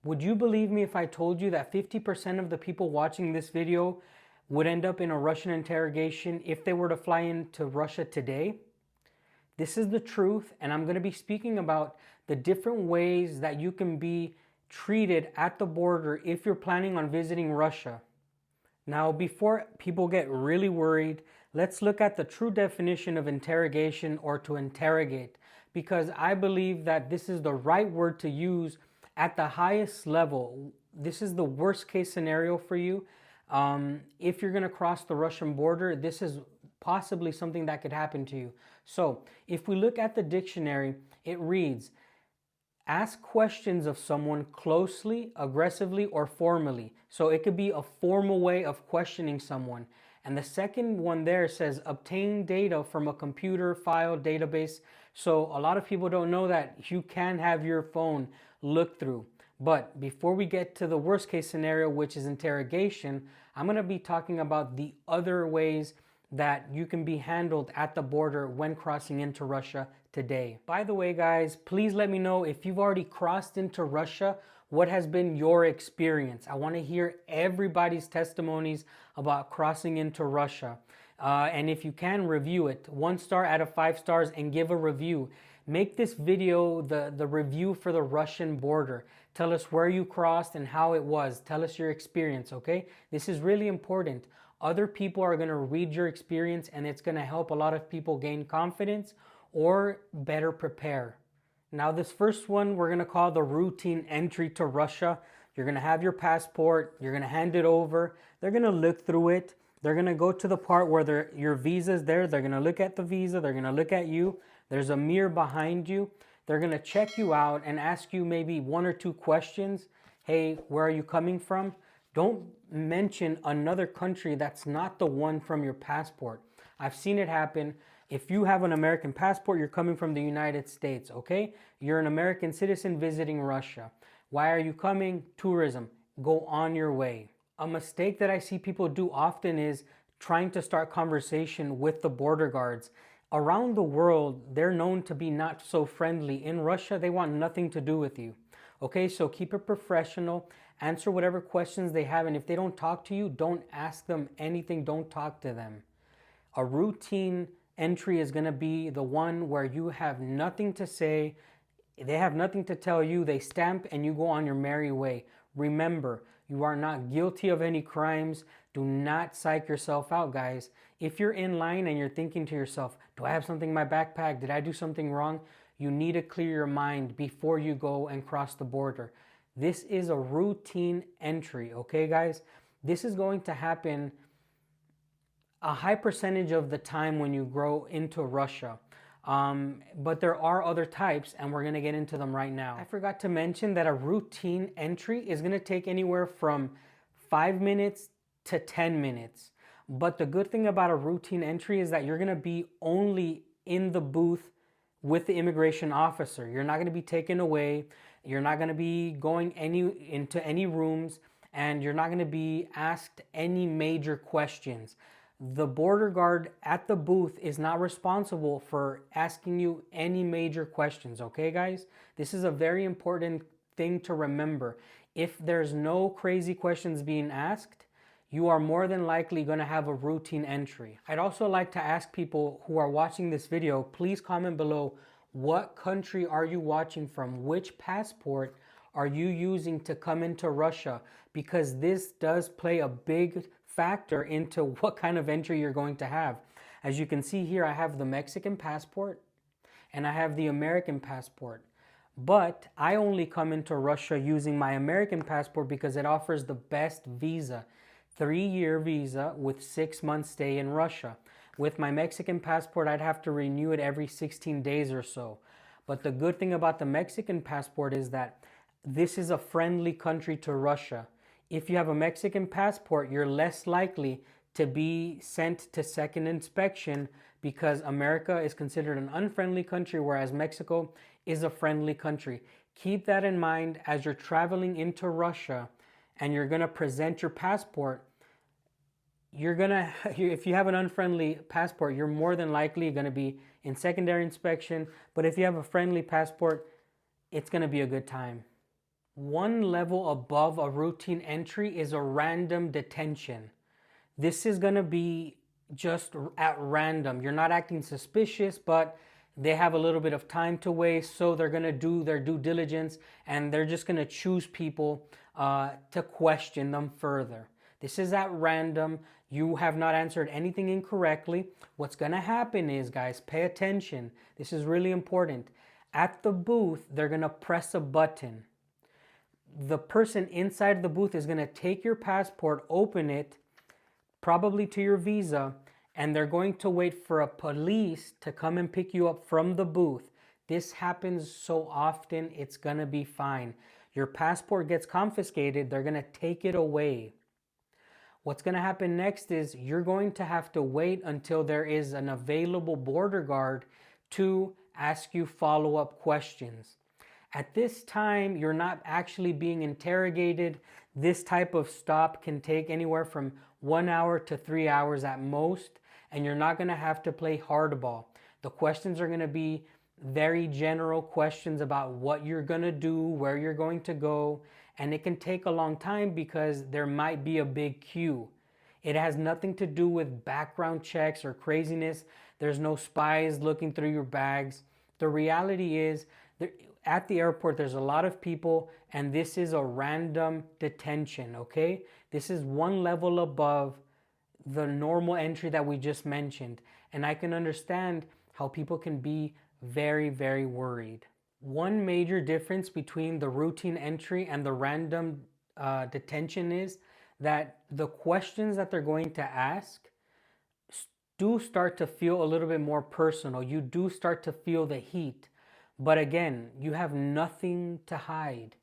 Would you believe me if I told you that 50% of the people watching this video would end up in a Russian interrogation if they were to fly into Russia today? This is the truth, and I'm going to be speaking about the different ways that you can be treated at the border if you're planning on visiting Russia. Now, before people get really worried, let's look at the true definition of interrogation, or to interrogate, because I believe that this is the right word to use at the highest level. This is the worst case scenario for you. If you're going to cross the Russian border, this is possibly something that could happen to you. So if we look at the dictionary, it reads, ask questions of someone closely, aggressively, or formally. So it could be a formal way of questioning someone. And the second one there says obtain data from a computer file database. So a lot of people don't know that you can have your phone looked through. But before we get to the worst case scenario, which is interrogation, I'm going to be talking about the other ways that you can be handled at the border when crossing into Russia today. By the way, guys, please let me know if you've already crossed into Russia, what has been your experience. I want to hear everybody's testimonies about crossing into Russia. And if you can, review it. 1 star out of 5 stars and give a review. Make this video the review for the Russian border. Tell us where you crossed and how it was. Tell us your experience, okay? This is really important. Other people are going to read your experience, and it's going to help a lot of people gain confidence or better prepare. Now, this first one we're going to call the routine entry to Russia. You're going to have your passport. You're going to hand it over. They're going to look through it. They're going to go to the part where your visa is there. They're going to look at the visa. They're going to look at you. There's a mirror behind you. They're going to check you out and ask you maybe 1 or 2 questions. Hey, where are you coming from? Don't mention another country that's not the one from your passport. I've seen it happen. If you have an American passport, you're coming from the United States, okay? You're an American citizen visiting Russia. Why are you coming? Tourism. Go on your way. A mistake that I see people do often is trying to start conversation with the border guards. Around the world, they're known to be not so friendly. In Russia, they want nothing to do with you. Okay, so keep it professional. Answer whatever questions they have, and if they don't talk to you, don't ask them anything. Don't talk to them. A routine entry is going to be the one where you have nothing to say. They have nothing to tell you. They stamp and you go on your merry way. Remember, you are not guilty of any crimes. Do not psych yourself out, guys. If you're in line and you're thinking to yourself, do I have something in my backpack? Did I do something wrong? You need to clear your mind before you go and cross the border. This is a routine entry, okay, guys? This is going to happen a high percentage of the time when you grow into Russia. But there are other types, and we're going to get into them right now. I forgot to mention that a routine entry is going to take anywhere from 5 minutes to 10 minutes. But the good thing about a routine entry is that you're going to be only in the booth with the immigration officer. You're not going to be taken away. You're not going to be going into any rooms, and you're not going to be asked any major questions. The border guard at the booth is not responsible for asking you any major questions, okay, guys? This is a very important thing to remember. If there's no crazy questions being asked, you are more than likely going to have a routine entry. I'd also like to ask people who are watching this video, please comment below, what country are you watching from? Which passport are you using to come into Russia? Because this does play a big factor into what kind of entry you're going to have. As you can see here, I have the Mexican passport and I have the American passport. But I only come into Russia using my American passport because it offers the best visa. 3-year visa with 6 months stay in Russia. With my Mexican passport, I'd have to renew it every 16 days or so. But the good thing about the Mexican passport is that this is a friendly country to Russia. If you have a Mexican passport, you're less likely to be sent to second inspection because America is considered an unfriendly country, whereas Mexico is a friendly country. Keep that in mind as you're traveling into Russia and you're going to present your passport. If you have an unfriendly passport, you're more than likely going to be in secondary inspection. But if you have a friendly passport, it's going to be a good time. One level above a routine entry is a random detention. This is going to be just at random. You're not acting suspicious, but they have a little bit of time to waste, so they're going to do their due diligence and they're just going to choose people to question them further. This is at random. You have not answered anything incorrectly. What's going to happen is, guys, pay attention. This is really important. At the booth, they're going to press a button. The person inside the booth is going to take your passport, open it, probably to your visa, and they're going to wait for a police to come and pick you up from the booth. This happens so often, it's going to be fine. Your passport gets confiscated, they're going to take it away. What's going to happen next is you're going to have to wait until there is an available border guard to ask you follow-up questions. At this time, you're not actually being interrogated. This type of stop can take anywhere from 1 hour to 3 hours at most, and you're not going to have to play hardball. The questions are going to be very general questions about what you're going to do, where you're going to go, and it can take a long time because there might be a big queue. It has nothing to do with background checks or craziness. There's no spies looking through your bags. The reality is, at the airport, there's a lot of people, and this is a random detention, okay? This is one level above the normal entry that we just mentioned, and I can understand how people can be very, very worried. One major difference between the routine entry and the random detention is that the questions that they're going to ask do start to feel a little bit more personal. You do start to feel the heat. But again, you have nothing to hide.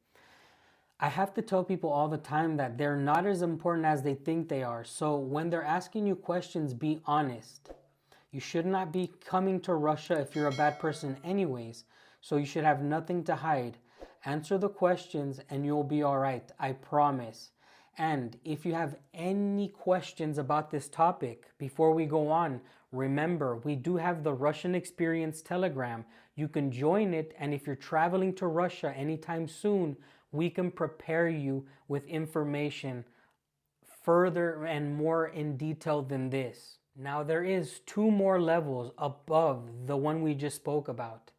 I have to tell people all the time that they're not as important as they think they are. So when they're asking you questions, be honest. You should not be coming to Russia if you're a bad person anyways. So you should have nothing to hide. Answer the questions and you'll be all right. I promise. And if you have any questions about this topic before we go on, remember, we do have the Russian Experience Telegram. You can join it, and if you're traveling to Russia anytime soon, we can prepare you with information further and more in detail than this. Now, there is 2 more levels above the one we just spoke about.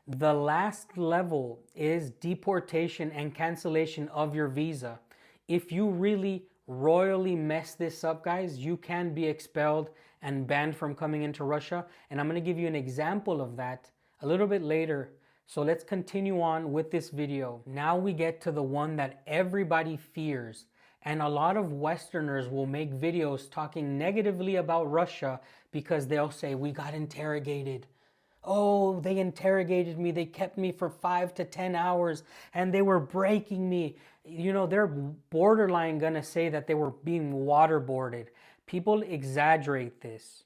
The last level is deportation and cancellation of your visa. If you really royally mess this up, guys, you can be expelled and banned from coming into Russia. And I'm going to give you an example of that a little bit later. So let's continue on with this video. Now we get to the one that everybody fears. And a lot of Westerners will make videos talking negatively about Russia because they'll say, we got interrogated. Oh, they interrogated me. They kept me for 5 to 10 hours and they were breaking me. You know, they're borderline going to say that they were being waterboarded. People exaggerate this.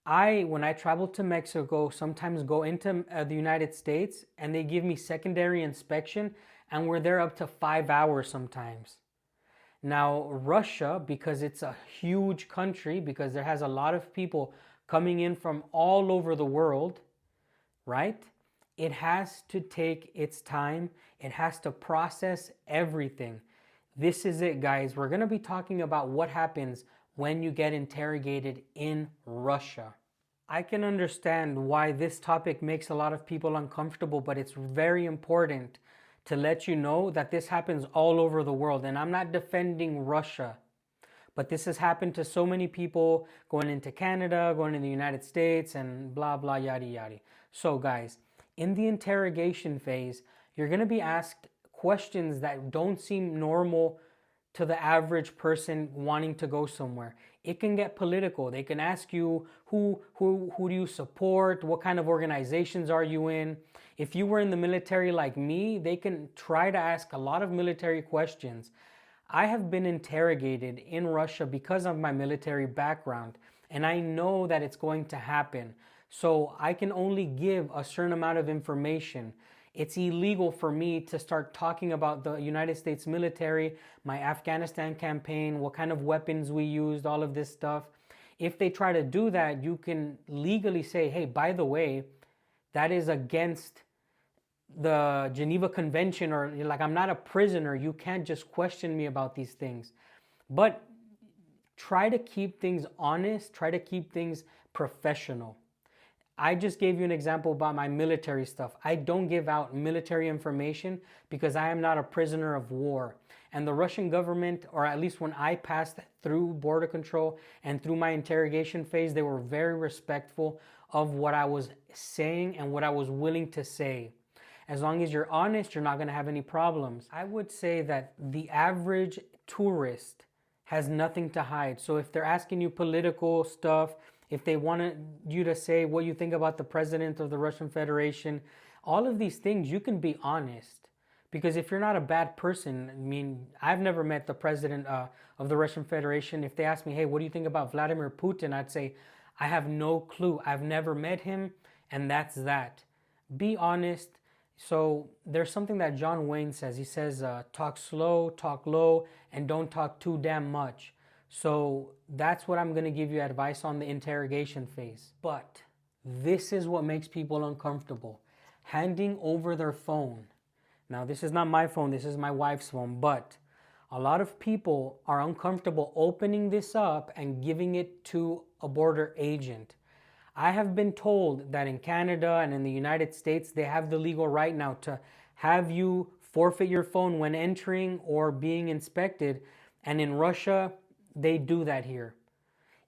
When I travel to Mexico, sometimes go into the United States and they give me secondary inspection and we're there up to 5 hours sometimes. Now, Russia, because it's a huge country, because there has a lot of people coming in from all over the world, right? It has to take its time. It has to process everything. This is it, guys. We're going to be talking about what happens when you get interrogated in Russia. I can understand why this topic makes a lot of people uncomfortable, but it's very important to let you know that this happens all over the world. And I'm not defending Russia, but this has happened to so many people going into Canada, going to the United States, and blah, blah, yada, yada. So guys, in the interrogation phase, you're going to be asked questions that don't seem normal to the average person wanting to go somewhere. It can get political. They can ask you, who do you support? What kind of organizations are you in? If you were in the military like me, they can try to ask a lot of military questions. I have been interrogated in Russia because of my military background, and I know that it's going to happen. So I can only give a certain amount of information. It's illegal for me to start talking about the United States military, my Afghanistan campaign, what kind of weapons we used, all of this stuff. If they try to do that, you can legally say, hey, by the way, that is against the Geneva Convention, or like I'm not a prisoner. You can't just question me about these things. But try to keep things honest, try to keep things professional. I just gave you an example about my military stuff. I don't give out military information because I am not a prisoner of war. And the Russian government, or at least when I passed through border control and through my interrogation phase, they were very respectful of what I was saying and what I was willing to say. As long as you're honest, you're not going to have any problems. I would say that the average tourist has nothing to hide. So if they're asking you political stuff, if they wanted you to say what you think about the president of the Russian Federation, all of these things, you can be honest. Because if you're not a bad person, I mean, I've never met the president of the Russian Federation. If they ask me, hey, what do you think about Vladimir Putin? I'd say, I have no clue. I've never met him, and that's that. Be honest. So there's something that John Wayne says. He says, talk slow, talk low, and don't talk too damn much. So that's what I'm going to give you advice on the interrogation phase. But this is what makes people uncomfortable. Handing over their phone. Now, this is not my phone. This is my wife's phone. But a lot of people are uncomfortable opening this up and giving it to a border agent. I have been told that in Canada and in the United States, they have the legal right now to have you forfeit your phone when entering or being inspected. And in Russia, they do that here.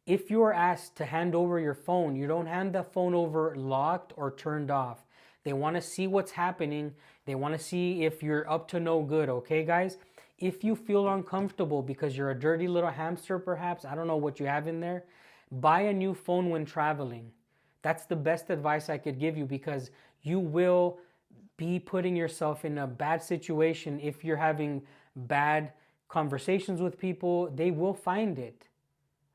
If you are asked to hand over your phone, you don't hand the phone over locked or turned off. They want to see what's happening. They want to see if you're up to no good, okay, guys? If you feel uncomfortable because you're a dirty little hamster, perhaps, I don't know what you have in there, buy a new phone when traveling. That's the best advice I could give you, because you will be putting yourself in a bad situation if you're having bad conversations with people. They will find it.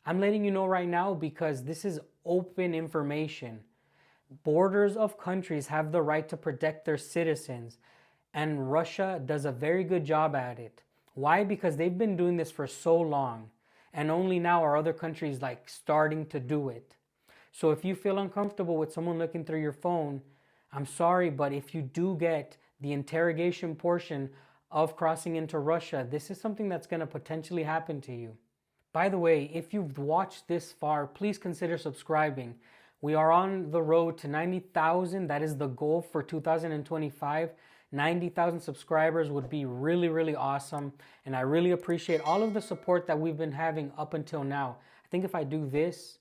I'm letting you know right now because this is open information. Borders of countries have the right to protect their citizens, and Russia does a very good job at it. Why? Because they've been doing this for so long, and only now are other countries like starting to do it. So if you feel uncomfortable with someone looking through your phone, I'm sorry, but if you do get the interrogation portion of crossing into Russia, this is something that's going to potentially happen to you. By the way, if you've watched this far, please consider subscribing. We are on the road to 90,000. That is the goal for 2025. 90,000 subscribers would be really, really awesome. And I really appreciate all of the support that we've been having up until now. I think if I do this,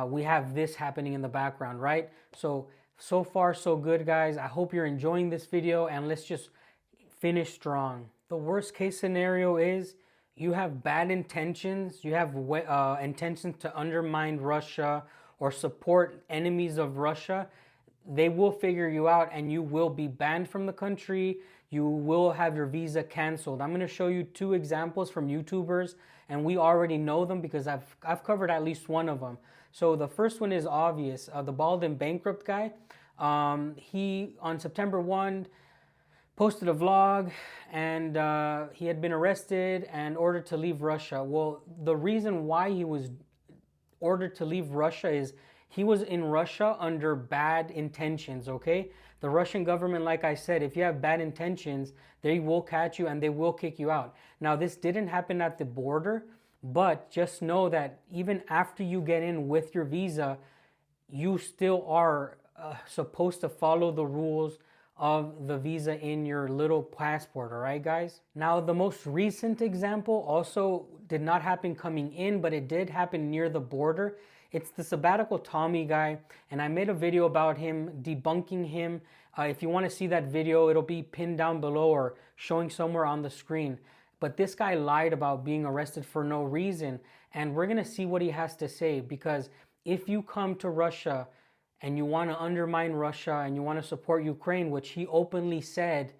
we have this happening in the background, right? So far, so good, guys. I hope you're enjoying this video, and let's just finish strong. The worst case scenario is you have bad intentions. You have intentions to undermine Russia or support enemies of Russia. They will figure you out and you will be banned from the country. You will have your visa canceled. I'm going to show you two examples from YouTubers, and we already know them because I've covered at least one of them. So the first one is obvious. The Bald and Bankrupt guy. He, on September 1, posted a vlog, and he had been arrested and ordered to leave Russia. Well, the reason why he was ordered to leave Russia is he was in Russia under bad intentions, okay? The Russian government, like I said, if you have bad intentions, they will catch you and they will kick you out. Now, this didn't happen at the border, but just know that even after you get in with your visa, you still are supposed to follow the rules of the visa in your little passport, all right, guys? Now, the most recent example also did not happen coming in, but it did happen near the border. It's the Sabbatical Tommy guy, and I made a video about him, debunking him. If you want to see that video, it'll be pinned down below or showing somewhere on the screen. But this guy lied about being arrested for no reason, and we're going to see what he has to say, because if you come to Russia and you want to undermine Russia and you want to support Ukraine, which he openly said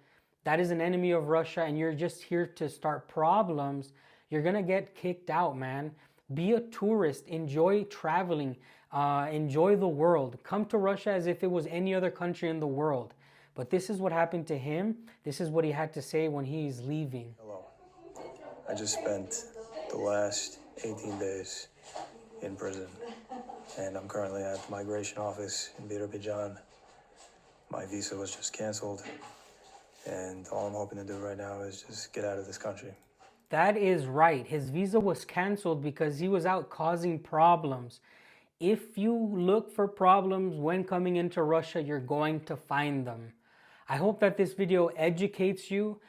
that is an enemy of Russia, and you're just here to start problems, you're going to get kicked out, man. Be a tourist. Enjoy traveling. Enjoy the world. Come to Russia as if it was any other country in the world. But this is what happened to him. This is what he had to say when he's leaving. Hello. I just spent the last 18 days in prison, and I'm currently at the migration office in Deportation. my visa was just canceled, and all I'm hoping to do right now is just get out of this country. That is right. His visa was canceled because he was out causing problems. If you look for problems when coming into Russia, you're going to find them. I hope that this video educates you.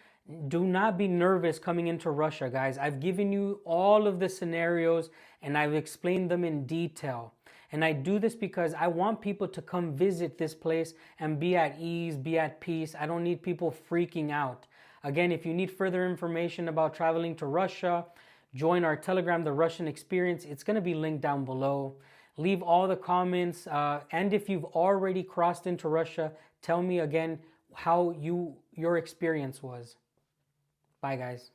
Do not be nervous coming into Russia, guys. I've given you all of the scenarios and I've explained them in detail. And I do this because I want people to come visit this place and be at ease, be at peace. I don't need people freaking out. Again, if you need further information about traveling to Russia, join our Telegram, The Russian Experience. It's going to be linked down below. Leave all the comments. And if you've already crossed into Russia, tell me again how your experience was. Bye, guys.